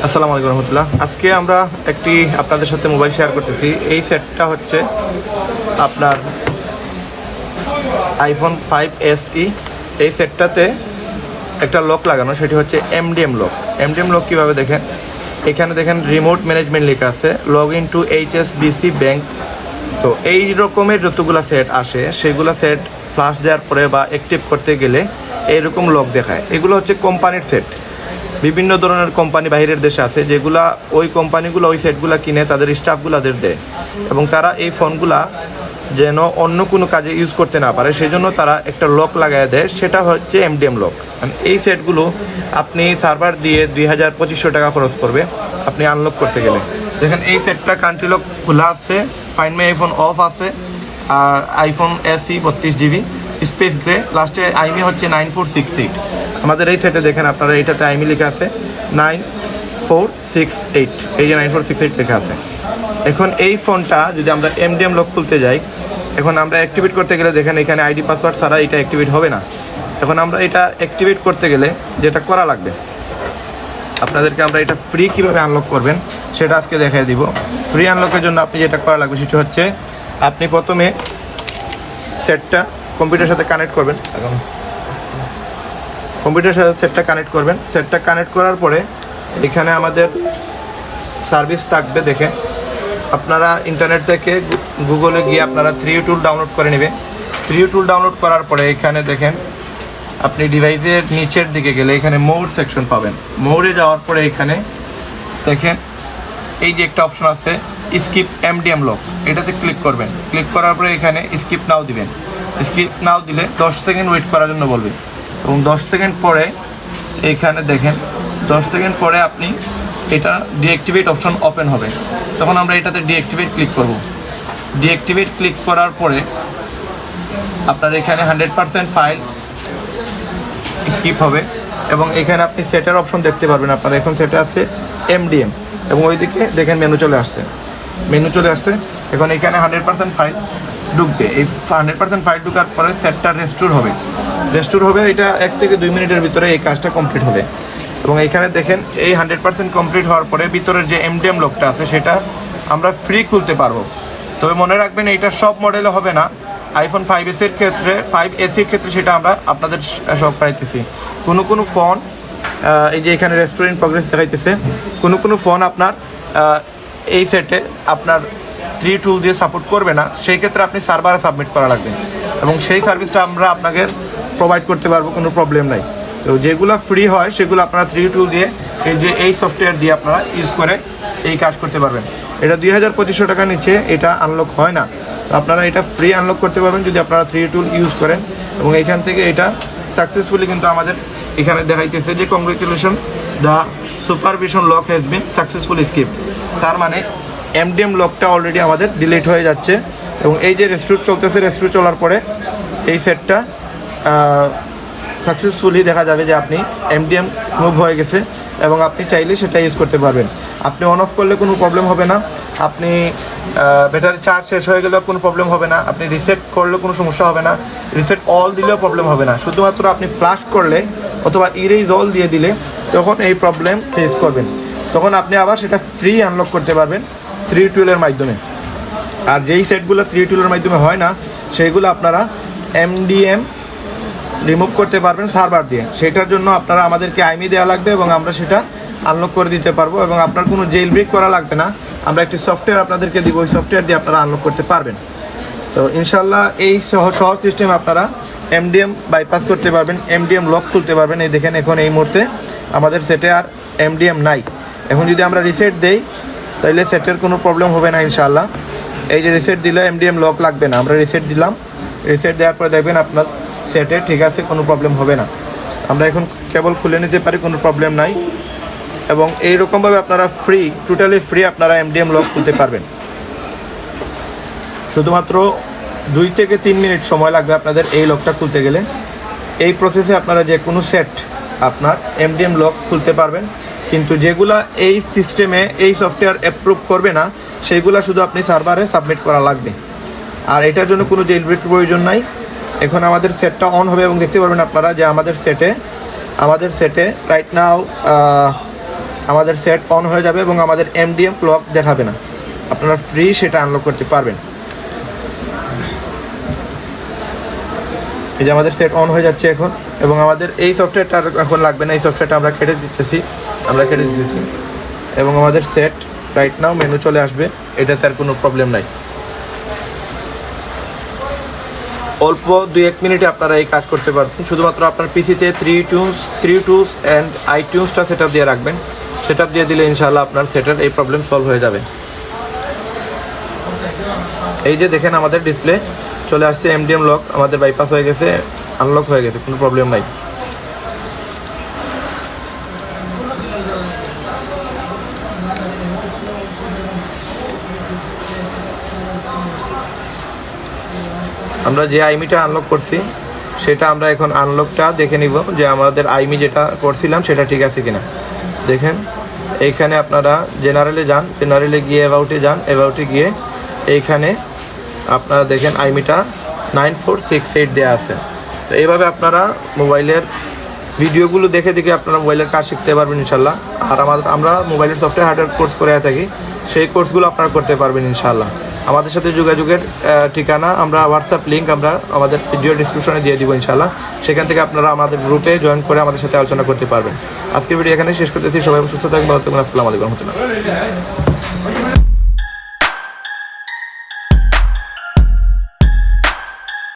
আসসালামু আলাইকুম রহমতুল্লাহ। আজকে আমরা একটি আপনাদের সাথে মোবাইল শেয়ার করতেছি। এই সেটটা হচ্ছে আপনার iPhone 5 SE। এই সেটটাতে একটা লক লাগানো, সেটি হচ্ছে MDM লক। MDM লক কীভাবে দেখেন, এখানে দেখেন রিমোট ম্যানেজমেন্ট লেখা আছে, log in to HSBC bank. তো এই রকমের যতগুলো সেট আসে সেগুলো সেট ফ্লাশ দেওয়ার পরে বা অ্যাক্টিভ করতে গেলে এইরকম লক দেখায়। এগুলো হচ্ছে কোম্পানির সেট। বিভিন্ন ধরনের কোম্পানি বাইরের দেশে আছে, যেগুলা ওই কোম্পানিগুলো ওই সেটগুলো কিনে তাদের স্টাফগুলাদের দেয় এবং তারা এই ফোনগুলা যেন অন্য কোনো কাজে ইউজ করতে না পারে সেই জন্য তারা একটা লক লাগায় দেয়, সেটা হচ্ছে MDM লক। এই সেটগুলো আপনি সার্ভার দিয়ে 2500 টাকা খরচ করবে আপনি আনলক করতে গেলে। দেখেন এই সেটটা কান্ট্রি লক খোলা আছে, ফাইন্ড মাই আইফোন অফ আছে, আর iPhone SE 32GB space grey, লাস্টে আইমি হচ্ছে 9468। আমাদের এই সেটে দেখেন আপনারা এটাতে আইমি লেখা আছে 9468, এই যে 9468 লেখা আছে। এখন এই ফোনটা যদি আমরা MDM লক খুলতে যাই, এখন আমরা অ্যাক্টিভেট করতে গেলে দেখেন এখানে আইডি পাসওয়ার্ড ছাড়া এটা অ্যাক্টিভেট হবে না। এখন আমরা এটা অ্যাক্টিভেট করতে গেলে যেটা করা লাগবে, আপনাদেরকে আমরা এটা ফ্রি কীভাবে আনলক করবেন সেটা আজকে দেখাই দিব। ফ্রি আনলকের জন্য আপনি যেটা করা লাগবে সেটা হচ্ছে আপনি প্রথমে সেটটা কম্পিউটারের সাথে কানেক্ট করবেন। এখন কম্পিউটারের সাথে সেটটা কানেক্ট করবেন। সেটটা কানেক্ট করার পরে এখানে আমাদের সার্ভিস থাকবে। দেখেন আপনারা ইন্টারনেট থেকে গুগলে গিয়ে আপনারা 3U টুল ডাউনলোড করে নেবেন। 3U টুল ডাউনলোড করার পরে এখানে দেখেন আপনি ডিভাইসের নিচের দিকে গেলে এখানে মোড সেকশন পাবেন। মোডে যাওয়ার পরে এখানে দেখেন এই যে একটা অপশন আছে স্কিপ MDM লক, এটাতে ক্লিক করবেন। ক্লিক করার পরে এখানে স্কিপ নাও দিবেন। স্কিপ নাও দিলে 10 সেকেন্ড ওয়েট করার জন্য বলবে এবং 10 সেকেন্ড পরে এইখানে দেখেন 10 সেকেন্ড পরে আপনি এটা ডিঅ্যাক্টিভেট অপশন ওপেন হবে। তখন আমরা এটাতে ডিঅ্যাক্টিভেট ক্লিক করব। ডিঅ্যাক্টিভেট ক্লিক করার পরে আপনার এখানে 100% ফাইল স্কিপ হবে এবং এখানে আপনি সেটের অপশন দেখতে পারবেন। আপনারা এখন সেটে আছে MDM এবং ওইদিকে দেখেন মেনু চলে আসছে। এখন এখানে 100% ফাইল ঢুকবে। এই 100% ফাইল ঢুকার পরে সেটটা রেস্টোর হবে। এটা 1 থেকে 2 মিনিটের ভিতরে এই কাজটা কমপ্লিট হবে এবং এইখানে দেখেন এই 100% কমপ্লিট হওয়ার পরে ভিতরের যে MDM লকটা আছে সেটা আমরা ফ্রি খুলতে পারবো। তবে মনে রাখবেন এইটা সব মডেলে হবে না। iPhone 5S এর ক্ষেত্রে 5S এর ক্ষেত্রে সেটা আমরা আপনাদের সব পাইতেছি। কোনো ফোন এই যে এখানে রেস্টুরেন্ট প্রগ্রেস দেখাইতেছে, কোনো ফোন আপনার এই সেটে আপনার 3 টুল দিয়ে সাপোর্ট করবে না। সেই ক্ষেত্রে আপনি সার্ভারে সাবমিট করা লাগবে এবং সেই সার্ভিসটা আমরা আপনাকে প্রোভাইড করতে পারবো, কোনো প্রবলেম নাই। তো যেগুলো ফ্রি হয় সেগুলো আপনারা 3 টুল দিয়ে এই সফটওয়্যার দিয়ে আপনারা ইউজ করে এই কাজ করতে পারবেন। এটা 2500 টাকা নিচে এটা আনলক হয় না। তো আপনারা এটা ফ্রি আনলক করতে পারবেন যদি আপনারা 3 টুল ইউজ করেন এবং এইখান থেকে এটা সাকসেসফুলি কিন্তু আমাদের এখানে দেখাইতেছে যে congratulation, the supervision lock has been successfully skip. তার মানে MDM লকটা অলরেডি আমাদের ডিলিট হয়ে যাচ্ছে এবং এই যে রেস্টোর চলতেছে, রেস্টোর চলার পরে এই সেটটা সাকসেসফুলি দেখা যাবে যে আপনি MDM মুভ হয়ে গেছে এবং আপনি চাইলে সেটা ইউজ করতে পারবেন। আপনি অন অফ করলে কোনো প্রবলেম হবে না, আপনি ব্যাটারি চার্জ শেষ হয়ে গেলেও কোনো প্রবলেম হবে না, আপনি রিসেট করলেও কোনো সমস্যা হবে না, রিসেট অল দিলেও প্রবলেম হবে না। শুধুমাত্র আপনি ফ্লাশ করলে অথবা ইরেজ অল দিয়ে দিলে তখন এই প্রবলেম ফেস করবেন। তখন আপনি আবার সেটা ফ্রি আনলক করতে পারবেন 3 টুলের মাধ্যমে। আর যেই সেটগুলো 3 টুলের মাধ্যমে হয় না সেইগুলো আপনারা MDM রিমুভ করতে পারবেন সার্ভার দিয়ে। সেটার জন্য আপনারা আমাদেরকে আইমি দেওয়া লাগবে এবং আমরা সেটা আনলক করে দিতে পারবো এবং আপনার কোনো জেল ব্রেক করা লাগবে না। আমরা একটি সফটওয়্যার আপনাদেরকে দিব, ওই সফটওয়্যার দিয়ে আপনারা আনলক করতে পারবেন। তো ইনশাল্লাহ এই সহজ সিস্টেমে আপনারা MDM বাইপাস করতে পারবেন, MDM লক খুলতে পারবেন। এই দেখেন এখন এই মুহূর্তে আমাদের সেটে আর MDM নাই। এখন যদি আমরা রিসেট দেই তাহলে সেটের কোনো প্রবলেম হবে না ইনশাল্লাহ। এই যে রিসেট দিলে MDM লক লাগবে না, আমরা রিসেট দিলাম। রিসেট দেওয়ার পরে দেখবেন আপনার সেটে ঠিক আছে, কোনো প্রবলেম হবে না। আমরা এখন কেবল খুলে নিতে পারি, কোনো প্রবলেম নাই। এবং এইরকমভাবে আপনারা টোটালি ফ্রি আপনারা MDM লক খুলতে পারবেন। শুধুমাত্র 2 থেকে 3 মিনিট সময় লাগবে আপনাদের এই লকটা খুলতে গেলে। এই প্রসেসে আপনারা যে কোনো সেট আপনার MDM লক খুলতে পারবেন, কিন্তু যেগুলা এই সিস্টেমে এই সফটওয়্যার অ্যাপ্রুভ করবে না সেইগুলা শুধু আপনি সার্ভারে সাবমিট করা লাগবে। আর এটার জন্য কোনো জেলব্রেক প্রয়োজন নাই। এখন আমাদের সেটটা অন হবে এবং দেখতে পারবেন আপনারা যে আমাদের সেটে রাইট নাও আমাদের সেট অন হয়ে যাবে এবং আমাদের MDM লক দেখাবে না, আপনারা ফ্রি সেটা আনলক করতে পারবেন। এই যে আমাদের সেট অন হয়ে যাচ্ছে এখন, এবং আমাদের এই সফটওয়্যারটা এখন লাগবে না, এই সফটওয়্যারটা আমরা কেটে দিতেছি এবং আমাদের সেট রাইট নাও মেনু চলে আসবে, এটাতে আর কোনো প্রবলেম নাই। অল্প 2-1 মিনিটে আপনারা এই কাজ করতে পারবেন। শুধুমাত্র আপনার পিসিতে 3 টুলস অ্যান্ড iTunesটা সেট আপ দিয়ে রাখবেন। সেট আপ দিয়ে দিলে ইনশাআল্লাহ আপনার সেটের এই প্রবলেম সলভ হয়ে যাবে। এই যে দেখেন আমাদের ডিসপ্লে চলে আসছে MDM লক, আমাদের বাইপাস হয়ে গেছে, আনলক হয়ে গেছে, কোনো প্রবলেম নাই। আমরা যে আইমিটা আনলক করছি সেটা আমরা এখন আনলকটা দেখে নিব যে আমাদের আইমি যেটা করছিলাম সেটা ঠিক আছে কিনা। দেখেন এইখানে আপনারা জেনারেলে যান, জেনারেলে গিয়ে অ্যাবাউটে যান, অ্যাবাউটে গিয়ে এইখানে আপনারা দেখেন আইমিটা 9468 দেওয়া আছে। তো এইভাবে আপনারা মোবাইলের ভিডিওগুলো দেখে দেখে আপনারা মোবাইলের কাজ শিখতে পারবেন ইনশাল্লাহ। আর আমরা মোবাইলের সফটওয়্যার হার্ডওয়্যার কোর্স করে থাকি, সেই কোর্সগুলো আপনারা করতে পারবেন ইনশাল্লাহ। আমাদের সাথে যোগাযোগের ঠিকানা আমরা হোয়াটসঅ্যাপ লিঙ্ক আমরা আমাদের ভিডিও ডিসক্রিপশনে দিয়ে দিব ইনশাল্লাহ। সেখান থেকে আপনারা আমাদের গ্রুপে জয়েন করে আমাদের সাথে আলোচনা করতে পারবেন। আজকের ভিডিও এখানে শেষ করতেছি। সবাই সুস্থ থাকবেন, ভালো থাকবেন। আসসালামু আলাইকুম রহমতুল্লাহ।